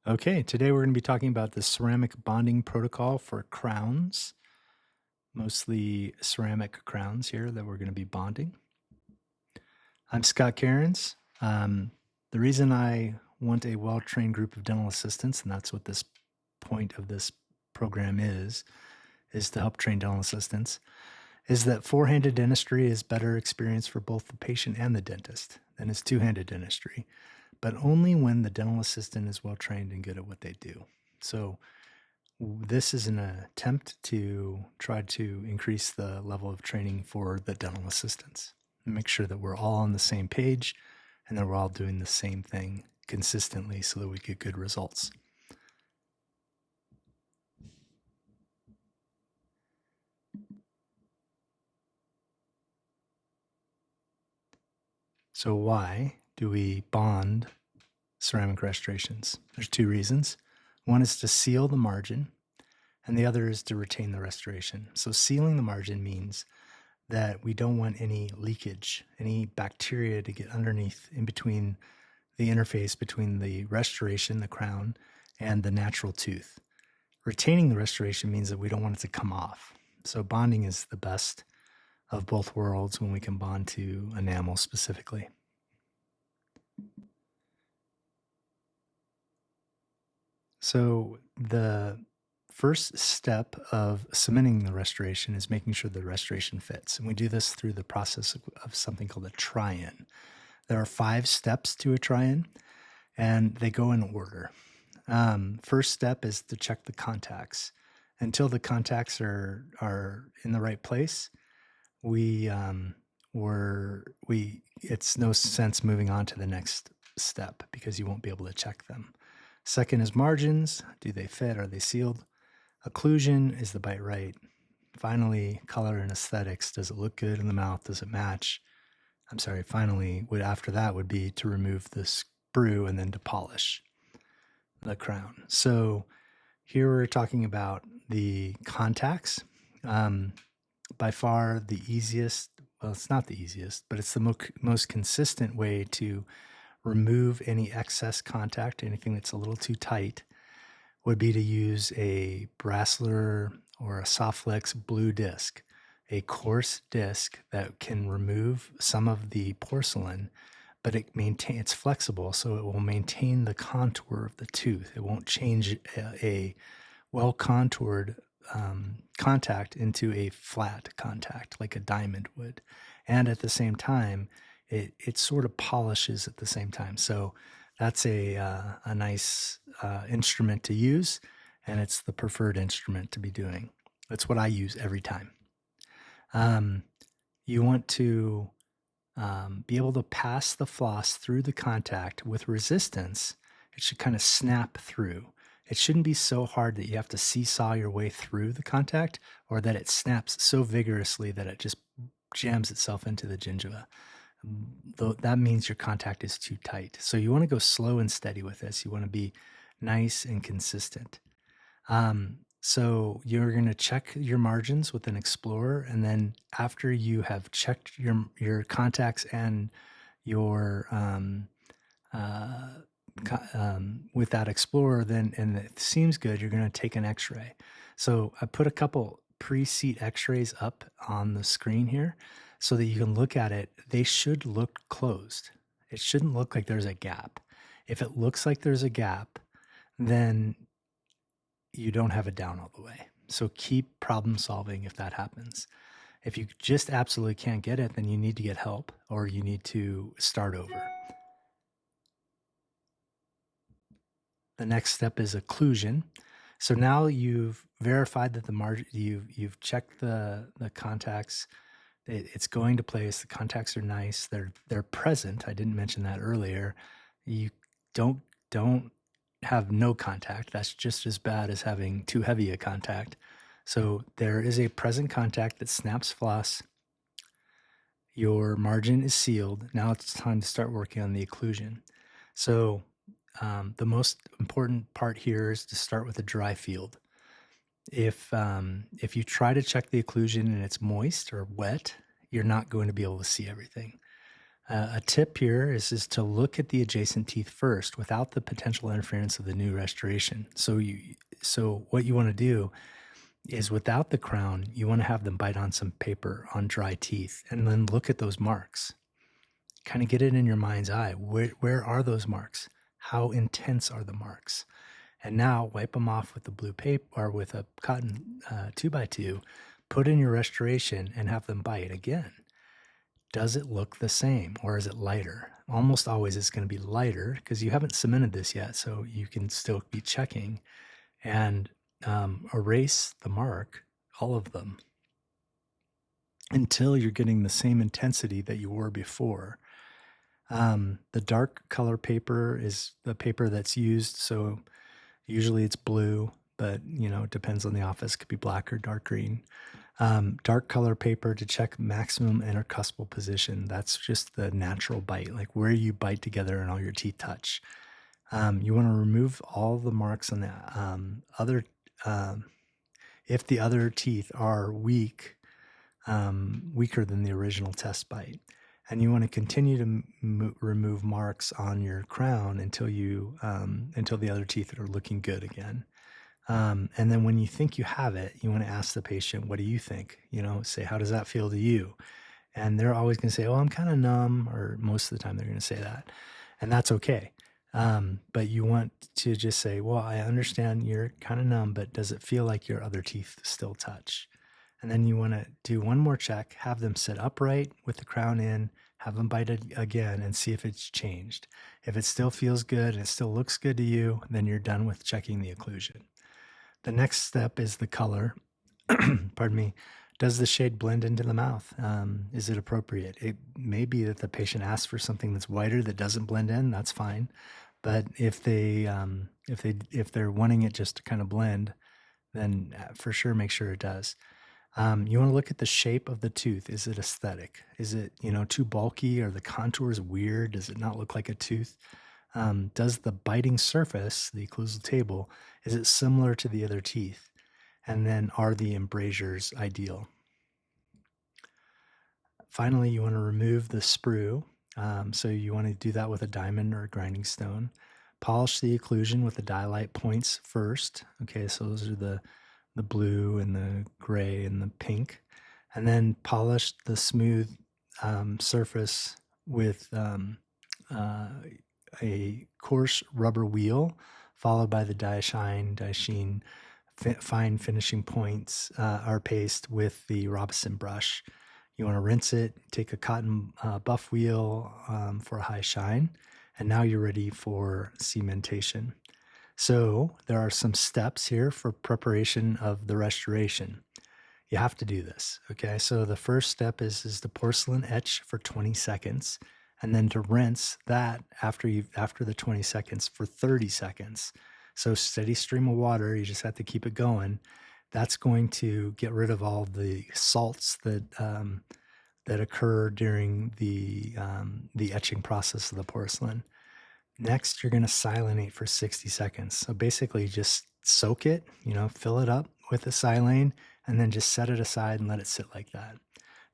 Okay, today we're going to be talking about the ceramic bonding protocol for crowns, mostly ceramic crowns here that we're going to be bonding. I'm Scott Cairns. The reason I want a well-trained group of dental assistants, and that's what this point of this program is to help train dental assistants, is that four-handed dentistry is better experience for both the patient and the dentist than is two-handed dentistry, but only when the dental assistant is well trained and good at what they do. So this is an attempt to try to increase the level of training for the dental assistants and make sure that we're all on the same page and that we're all doing the same thing consistently so that we get good results. So why do we bond ceramic restorations? There's two reasons. One is to seal the margin, and the other is to retain the restoration. So sealing the margin means that we don't want any leakage, any bacteria to get underneath in between the interface between the restoration, the crown, and the natural tooth. Retaining the restoration means that we don't want it to come off. So bonding is the best of both worlds when we can bond to enamel specifically. So the first step of cementing the restoration is making sure the restoration fits. And we do this through the process of something called a try-in. There are 5 steps to a try-in, and they go in order. First step is to check the contacts. Until the contacts are in the right place, it's no sense moving on to the next step because you won't be able to check them. Second is margins. Do they fit? Are they sealed? Occlusion, is the bite right? Finally, color and aesthetics. Does it look good in the mouth? Does it match? Finally, after that would be to remove the sprue and then to polish the crown. So here we're talking about the contacts. By far the easiest, well, it's not the easiest, but it's the most consistent way to remove any excess contact, anything that's a little too tight, would be to use a Brasseler or a Softflex blue disc, a coarse disc that can remove some of the porcelain, but it's flexible, so it will maintain the contour of the tooth. It won't change a well-contoured contact into a flat contact like a diamond would. And at the same time, it sort of polishes at the same time. So that's a nice instrument to use, and it's the preferred instrument to be doing. That's what I use every time. You want to be able to pass the floss through the contact with resistance. It should kind of snap through. It shouldn't be so hard that you have to seesaw your way through the contact or that it snaps so vigorously that it just jams itself into the gingiva. That means your contact is too tight. So you want to go slow and steady with this. You want to be nice and consistent. So you're going to check your margins with an Explorer, and then after you have checked your contacts and your with that Explorer, and it seems good, you're going to take an X-ray. So I put a couple pre-seat X-rays up on the screen here so that you can look at it. They should look closed. It shouldn't look like there's a gap. If it looks like there's a gap, then you don't have it down all the way. So keep problem solving if that happens. If you just absolutely can't get it, then you need to get help or you need to start over. The next step is occlusion. So now you've verified that the margin, you've checked the contacts. It's going to place. The contacts are nice. They're present. I didn't mention that earlier. You don't have no contact. That's just as bad as having too heavy a contact. So there is a present contact that snaps floss. Your margin is sealed. Now it's time to start working on the occlusion. So the most important part here is to start with a dry field. If you try to check the occlusion and it's moist or wet, you're not going to be able to see everything. A tip here is to look at the adjacent teeth first without the potential interference of the new restoration. So what you want to do is without the crown, you want to have them bite on some paper on dry teeth and then look at those marks. Kind of get it in your mind's eye. Where are those marks? How intense are the marks? And now wipe them off with the blue paper or with a cotton 2x2, put in your restoration and have them bite again. Does it look the same or is it lighter? Almost always it's going to be lighter because you haven't cemented this yet, so you can still be checking and erase the mark, all of them, until you're getting the same intensity that you were before. The dark color paper is the paper that's used, so usually it's blue, but it depends on the office. It could be black or dark green. Dark color paper to check maximum intercuspal position. That's just the natural bite, like where you bite together and all your teeth touch. You want to remove all the marks on the if the other teeth are weaker than the original test bite. And you want to continue to remove marks on your crown until the other teeth are looking good again. And then when you think you have it, you want to ask the patient, what do you think? Say, how does that feel to you? And they're always going to say, oh, I'm kind of numb, or most of the time they're going to say that. And that's okay. But you want to just say, well, I understand you're kind of numb, but does it feel like your other teeth still touch? And then you want to do one more check, have them sit upright with the crown in, have them bite it again and see if it's changed. If it still feels good and it still looks good to you, then you're done with checking the occlusion. The next step is the color. Pardon me. Does the shade blend into the mouth? Is it appropriate? It may be that the patient asks for something that's whiter that doesn't blend in. That's fine. But if they're wanting it just to kind of blend, then for sure make sure it does. You want to look at the shape of the tooth. Is it aesthetic? Is it too bulky? Are the contours weird? Does it not look like a tooth? Does the biting surface, the occlusal table, is it similar to the other teeth? And then are the embrasures ideal? Finally, you want to remove the sprue. So you want to do that with a diamond or a grinding stone. Polish the occlusion with the dialite points first. Okay, so those are the blue and the gray and the pink. And then polish the smooth surface with a coarse rubber wheel, followed by the die sheen fine finishing points or paste with the Robinson brush. You want to rinse it, take a cotton buff wheel for a high shine, and now you're ready for cementation. So there are some steps here for preparation of the restoration. You have to do this, okay? So the first step is the porcelain etch for 20 seconds, and then to rinse that after the 20 seconds for 30 seconds. So steady stream of water, you just have to keep it going. That's going to get rid of all the salts that occur during the etching process of the porcelain. Next, you're going to silanate for 60 seconds. So basically just soak it, fill it up with the silane, and then just set it aside and let it sit like that.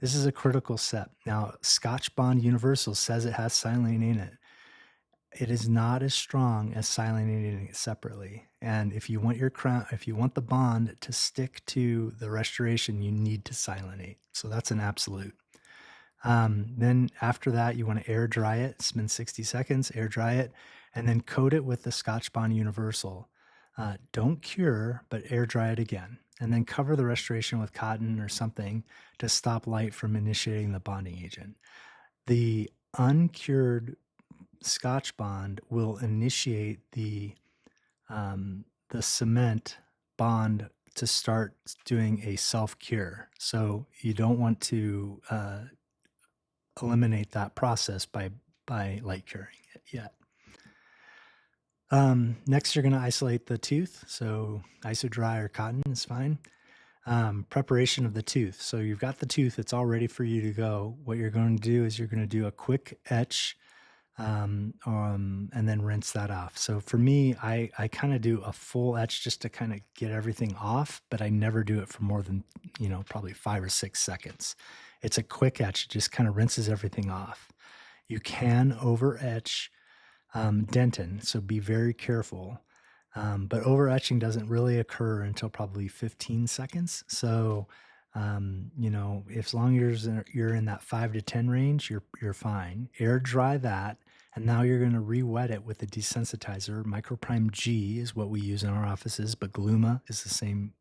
This is a critical step. Now, Scotch Bond Universal says it has silane in it. It is not as strong as silanating it separately. And if you want the bond to stick to the restoration, you need to silanate. So that's an absolute. Then after that, you want to air dry it, spend 60 seconds, air dry it, and then coat it with the Scotch Bond Universal. Don't cure, but air dry it again. And then cover the restoration with cotton or something to stop light from initiating the bonding agent. The uncured Scotch Bond will initiate the cement bond to start doing a self-cure. So you don't want to eliminate that process by light curing it yet. Next, you're going to isolate the tooth. So iso-dry or cotton is fine. Preparation of the tooth. So you've got the tooth, it's all ready for you to go. What you're going to do is you're going to do a quick etch and then rinse that off. So for me, I kind of do a full etch just to kind of get everything off, but I never do it for more than, probably 5 or 6 seconds. It's a quick etch. It just kind of rinses everything off. You can over etch dentin, so be very careful. But over etching doesn't really occur until probably 15 seconds. So, as long as you're in that 5 to 10 range, you're fine. Air dry that, and now you're going to re-wet it with a desensitizer. Microprime G is what we use in our offices, but Gluma is the same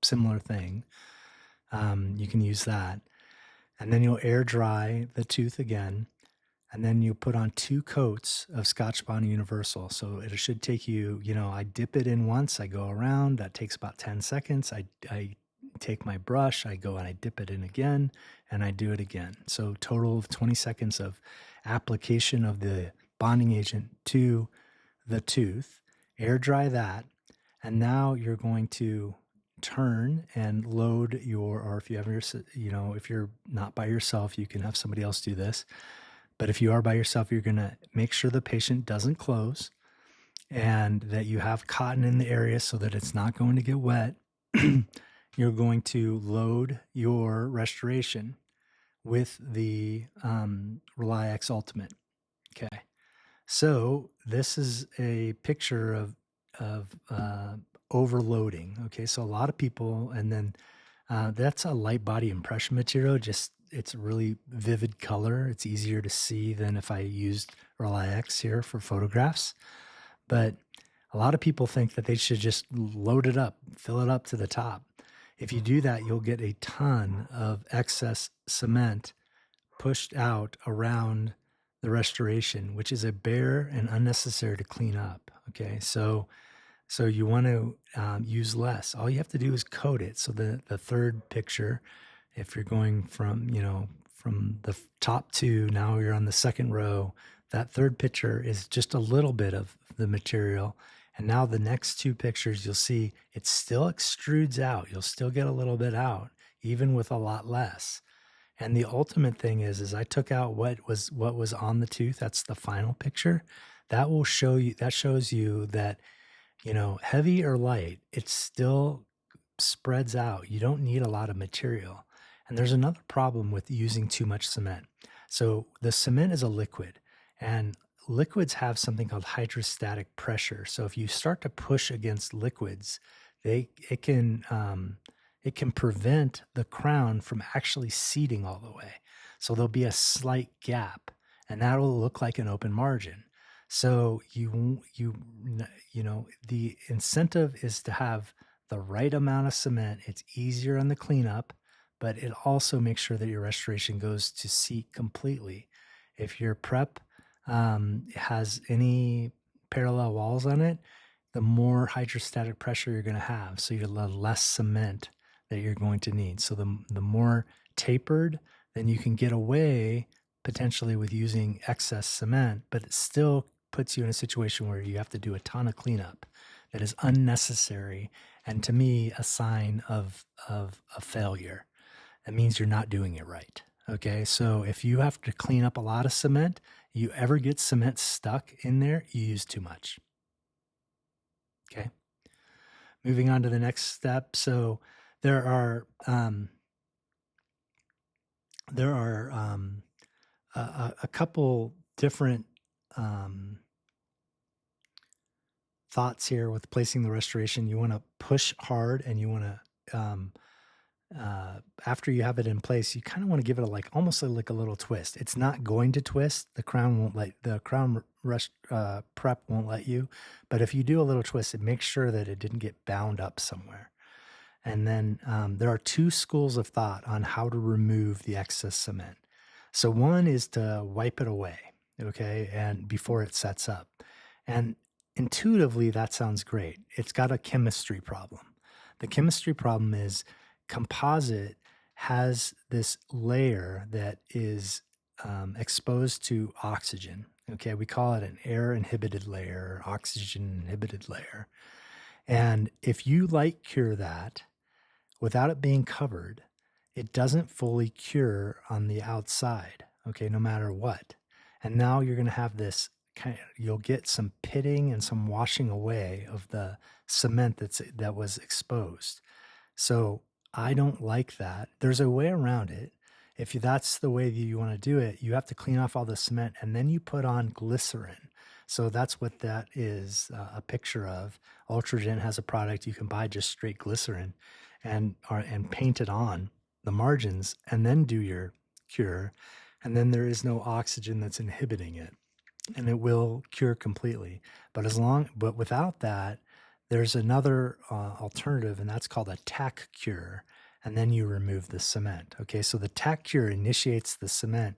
similar thing. You can use that, and then you'll air dry the tooth again. And then you put on 2 coats of Scotch Bonnet Universal. So it should take you, I dip it in once, I go around, that takes about 10 seconds. I take my brush, I go and I dip it in again, and I do it again. So total of 20 seconds of application of the bonding agent to the tooth, air dry that, and now you're going to turn and load or if you have if you're not by yourself, you can have somebody else do this. But if you are by yourself, you're going to make sure the patient doesn't close and that you have cotton in the area so that it's not going to get wet. You're going to load your restoration with the RelyX Ultimate. Okay. So this is a picture of overloading. Okay. So a lot of people, and then that's a light body impression material, it's a really vivid color. It's easier to see than if I used RelyX here for photographs. But a lot of people think that they should just load it up, fill it up to the top. If you do that, you'll get a ton of excess cement pushed out around the restoration, which is a bear and unnecessary to clean up. Okay, so you want to use less. All you have to do is coat it. So the third picture, if you're going from the top 2, now you're on the second row, that third picture is just a little bit of the material. And now the next 2 pictures, you'll see it still extrudes out. You'll still get a little bit out, even with a lot less. And the ultimate thing is I took out what was on the tooth. That's the final picture. That shows you that, heavy or light, it still spreads out. You don't need a lot of material. And there's another problem with using too much cement. So the cement is a liquid, and liquids have something called hydrostatic pressure. So if you start to push against liquids, it can prevent the crown from actually seating all the way. So there'll be a slight gap, and that'll look like an open margin. So the incentive is to have the right amount of cement. It's easier on the cleanup, but it also makes sure that your restoration goes to seat completely. If your prep has any parallel walls on it, the more hydrostatic pressure you're going to have. So you'll have less cement that you're going to need. So the more tapered, then you can get away potentially with using excess cement, but it still puts you in a situation where you have to do a ton of cleanup that is unnecessary, and to me, a sign of a failure. That means you're not doing it right. Okay, so if you have to clean up a lot of cement, you ever get cement stuck in there, you use too much. Okay, moving on to the next step. So there are a couple different thoughts here with placing the restoration. You want to push hard, and you want to after you have it in place, you kind of want to give it almost like a little twist. It's not going to twist. The crown prep won't let you. But if you do a little twist, it makes sure that it didn't get bound up somewhere. And then there are 2 schools of thought on how to remove the excess cement. So one is to wipe it away, okay, and before it sets up. And intuitively, that sounds great. It's got a chemistry problem. The chemistry problem is composite has this layer that is exposed to oxygen. Okay, we call it an air inhibited layer, or oxygen inhibited layer. And if you light cure that without it being covered, it doesn't fully cure on the outside, okay, no matter what. And now you're going to have this you'll get some pitting and some washing away of the cement that was exposed. So I don't like that. There's a way around it. if that's the way that you want to do it, you have to clean off all the cement and then you put on glycerin. So that's what that is a picture of. Ultragen has a product you can buy just straight glycerin and paint it on the margins and then do your cure. And then there is no oxygen that's inhibiting it and it will cure completely. But without that, there's another alternative, and that's called a tack cure. And then you remove the cement. Okay, so the tack cure initiates the cement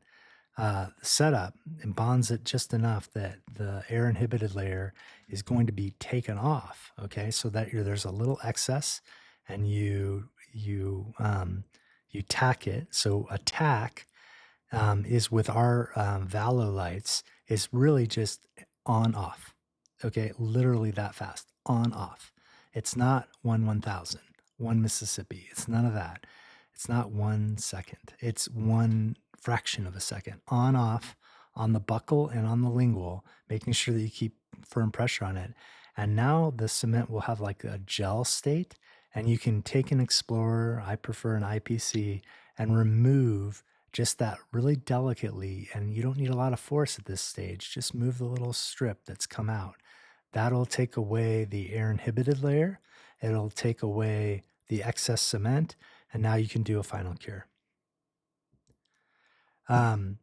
setup and bonds it just enough that the air inhibited layer is going to be taken off. Okay, so that there's a little excess, and you tack it. So a tack is with our Valo lights is really just on off. Okay, literally that fast, on off. It's not 1/1000, 1 Mississippi. It's none of that. It's not 1 second. It's 1 fraction of a second, on off on the buccal and on the lingual, making sure that you keep firm pressure on it. And now the cement will have like a gel state, and you can take an Explorer, I prefer an IPC, and remove just that really delicately. And you don't need a lot of force at this stage. Just move the little strip that's come out. That'll take away the air inhibited layer. It'll take away the excess cement, and now you can do a final cure. I'm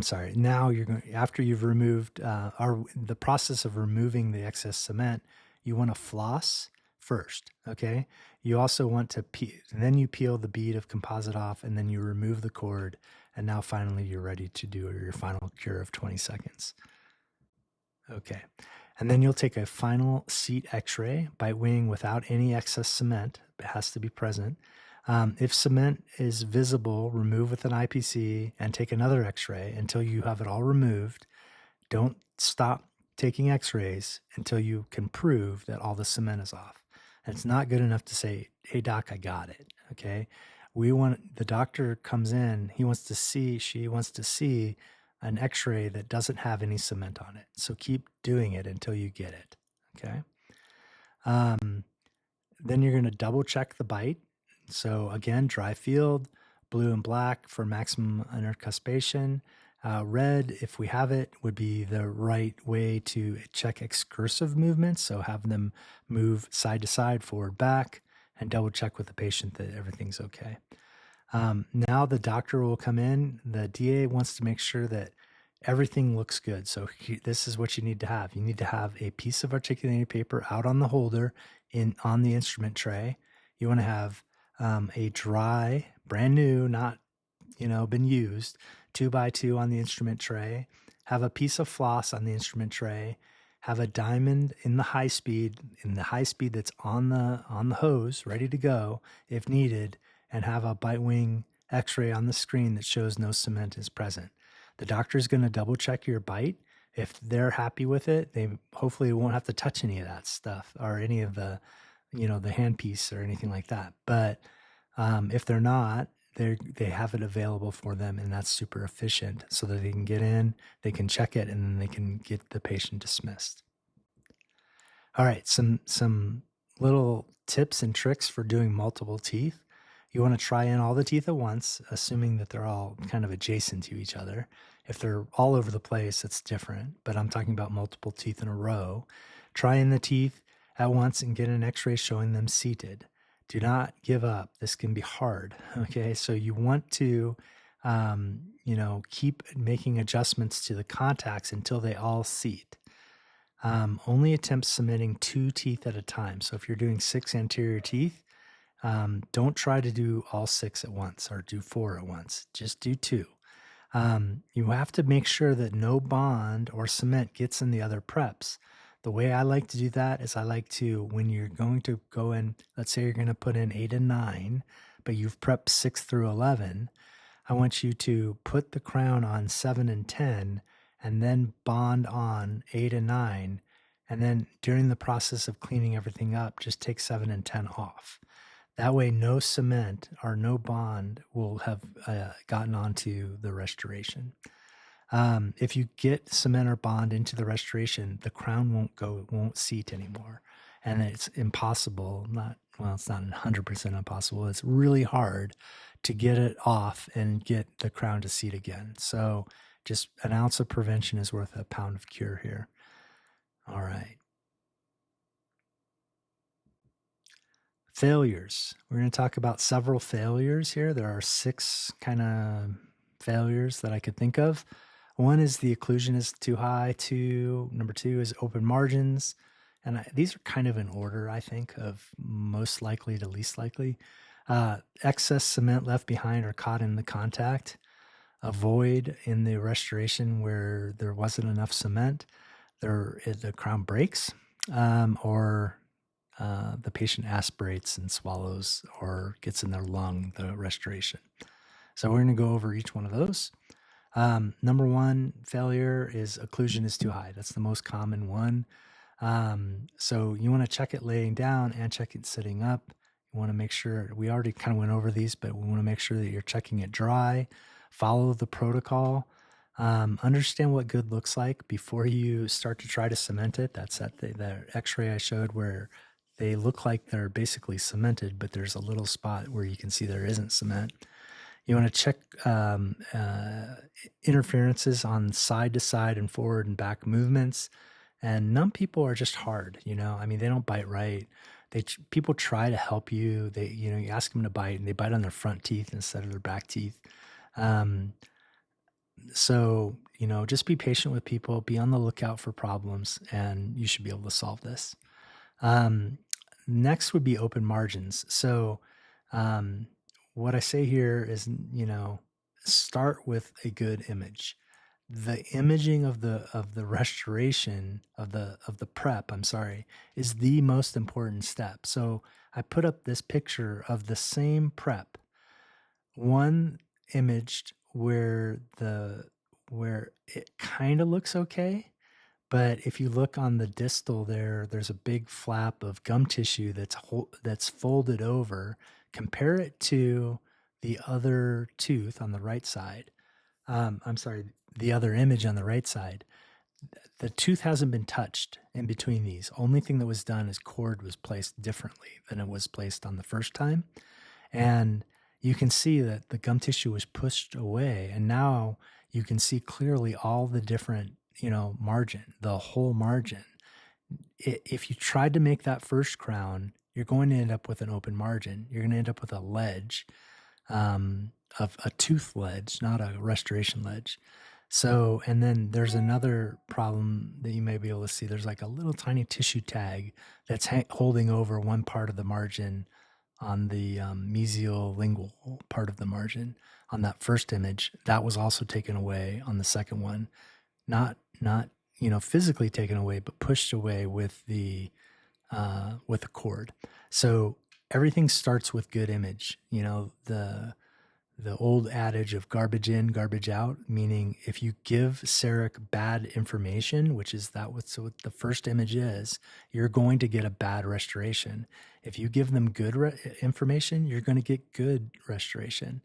sorry. Now you're going, after you've removed the process of removing the excess cement, you want to floss first. Okay. You also want to and then you peel the bead of composite off, and then you remove the cord, and now finally you're ready to do your final cure of 20 seconds. Okay. And then you'll take a final seat x-ray, bite wing without any excess cement. It has to be present. If cement is visible, remove with an IPC and take another x-ray until you have it all removed. Don't stop taking x-rays until you can prove that all the cement is off. And it's not good enough to say, hey doc, I got it. Okay. The doctor comes in, she wants to see an x-ray that doesn't have any cement on it. So keep doing it until you get it. Okay. Then you're going to double check the bite. So again, dry field, blue and black for maximum intercuspation. Red, if we have it, would be the right way to check excursive movements. So have them move side to side, forward, back, and double check with the patient that everything's okay. Now the doctor will come in. The DA wants to make sure that everything looks good. So this is what you need to have. You need to have a piece of articulating paper out on the holder on the instrument tray. You want to have a dry, brand new, not been used, 2x2 on the instrument tray. Have a piece of floss on the instrument tray. Have a diamond in the high speed that's on the hose, ready to go if needed, and have a bite wing x-ray on the screen that shows no cement is present. The doctor is going to double check your bite. If they're happy with it, they hopefully won't have to touch any of that stuff or any of the, the handpiece or anything like that. But if they're not, they have it available for them, and that's super efficient so that they can get in, they can check it, and then they can get the patient dismissed. All right, some little tips and tricks for doing multiple teeth. You want to try in all the teeth at once, assuming that they're all kind of adjacent to each other. If they're all over the place, it's different, but I'm talking about multiple teeth in a row. Try in the teeth at once and get an x-ray showing them seated. Do not give up. This can be hard, okay? So you want to, keep making adjustments to the contacts until they all seat. Only attempt cementing 2 teeth at a time. So if you're doing 6 anterior teeth, don't try to do all 6 at once or do 4 at once. Just do 2. You have to make sure that no bond or cement gets in the other preps. The way I like to do that is I like to, when you're going to go in, let's say you're going to put in 8 and 9, but you've prepped 6 through 11, I want you to put the crown on 7 and 10 and then bond on 8 and 9. And then during the process of cleaning everything up, just take 7 and 10 off. That way, no cement or no bond will have gotten onto the restoration. If you get cement or bond into the restoration, the crown won't seat anymore. and it's impossible, it's not 100% impossible. It's really hard to get it off and get the crown to seat again. So just an ounce of prevention is worth a pound of cure here. All right. Failures. We're going to talk about several failures here. There are 6 kind of failures that I could think of. One is the occlusion is too high. Number 2 is open margins. And these are kind of in order, I think, of most likely to least likely. Excess cement left behind or caught in the contact. A void in the restoration where there wasn't enough cement. The crown breaks, or the patient aspirates and swallows or gets in their lung, the restoration. So we're going to go over each one of those. Number 1 failure is occlusion is too high. That's the most common one. So you want to check it laying down and check it sitting up. You want to make sure, we already kind of went over these, but we want to make sure that you're checking it dry. Follow the protocol. Understand what good looks like before you start to try to cement it. That's at the x-ray I showed where they look like they're basically cemented, but there's a little spot where you can see there isn't cement. You want to check interferences on side to side and forward and back movements. And numb people are just hard, they don't bite right. People try to help you. You ask them to bite and they bite on their front teeth instead of their back teeth. So, just be patient with people, be on the lookout for problems, and you should be able to solve this. Next would be open margins. So, what I say here is, start with a good image. The imaging of the restoration of the prep, is the most important step. So I put up this picture of the same prep, one imaged where it kind of looks okay. But if you look on the distal there's a big flap of gum tissue that's folded over. Compare it to the other tooth on the right side. The other image on the right side. The tooth hasn't been touched in between these. Only thing that was done is cord was placed differently than it was placed on the first time. And you can see that the gum tissue was pushed away. And now you can see clearly all the different margin, the whole margin. If you tried to make that first crown, you're going to end up with an open margin. You're going to end up with a ledge, of a tooth ledge, not a restoration ledge. So, and then there's another problem that you may be able to see. There's like a little tiny tissue tag that's holding over one part of the margin on the mesiolingual part of the margin on that first image. That was also taken away on the second one. Not physically taken away, but pushed away with the cord. So everything starts with good image. The old adage of garbage in, garbage out, meaning if you give CEREC bad information, which is what the first image is, you're going to get a bad restoration. If you give them good information, you're going to get good restoration.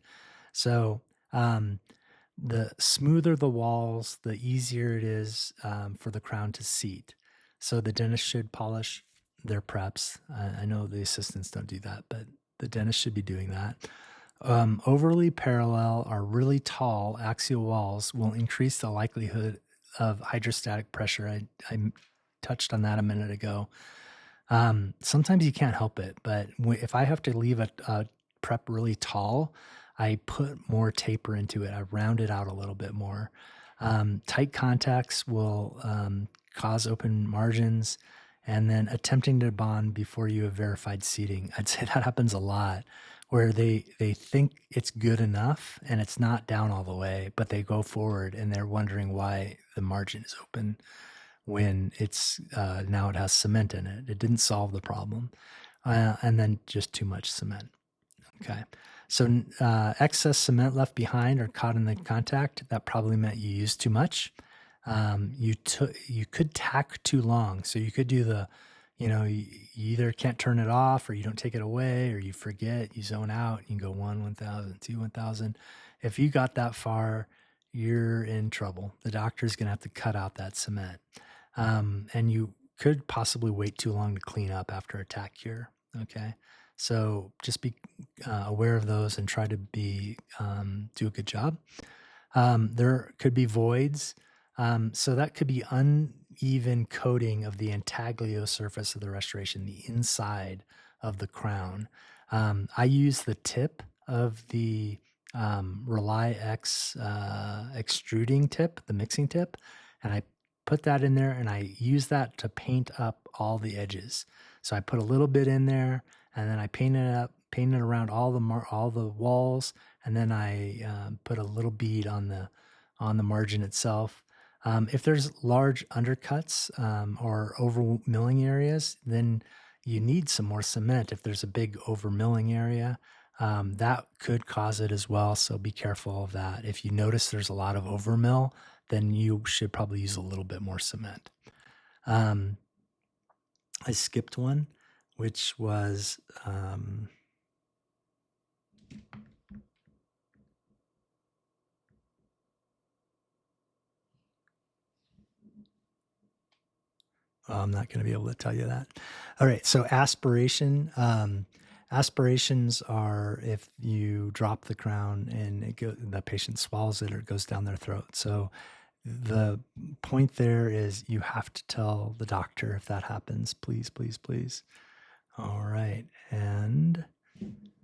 So the smoother the walls, the easier it is for the crown to seat. So the dentist should polish their preps. I know the assistants don't do that, but the dentist should be doing that. Overly parallel or really tall axial walls will increase the likelihood of hydrostatic pressure. I touched on that a minute ago. Sometimes you can't help it, but if I have to leave a prep really tall, I put more taper into it. I round it out a little bit more. Tight contacts will cause open margins, and then attempting to bond before you have verified seating. I'd say that happens a lot, where they think it's good enough and it's not down all the way, but they go forward and they're wondering why the margin is open when it's now it has cement in it. It didn't solve the problem. And then just too much cement. Okay. So excess cement left behind or caught in the contact, that probably meant you used too much. You could tack too long. So you could do you either can't turn it off, or you don't take it away, or you forget, you zone out, and you go 1,000, 2, 1,000. If you got that far, you're in trouble. The doctor's going to have to cut out that cement. And you could possibly wait too long to clean up after a tack cure. Okay, so just be aware of those and try to do a good job. There could be voids, so that could be uneven coating of the intaglio surface of the restoration, the inside of the crown. I use the tip of the Rely X extruding tip, the mixing tip, and I put that in there and I use that to paint up all the edges. So I put a little bit in there and then I paint it around all the walls, and then I put a little bead on the margin itself. If there's large undercuts or over milling areas, then you need some more cement. If there's a big over milling area, that could cause it as well. So be careful of that. If you notice there's a lot of overmill, then you should probably use a little bit more cement. I skipped one, which was I'm not going to be able to tell you that. All right, so aspiration. Aspirations are if you drop the crown and the patient swallows it or it goes down their throat. So the point there is you have to tell the doctor if that happens. Please, please, please. All right, and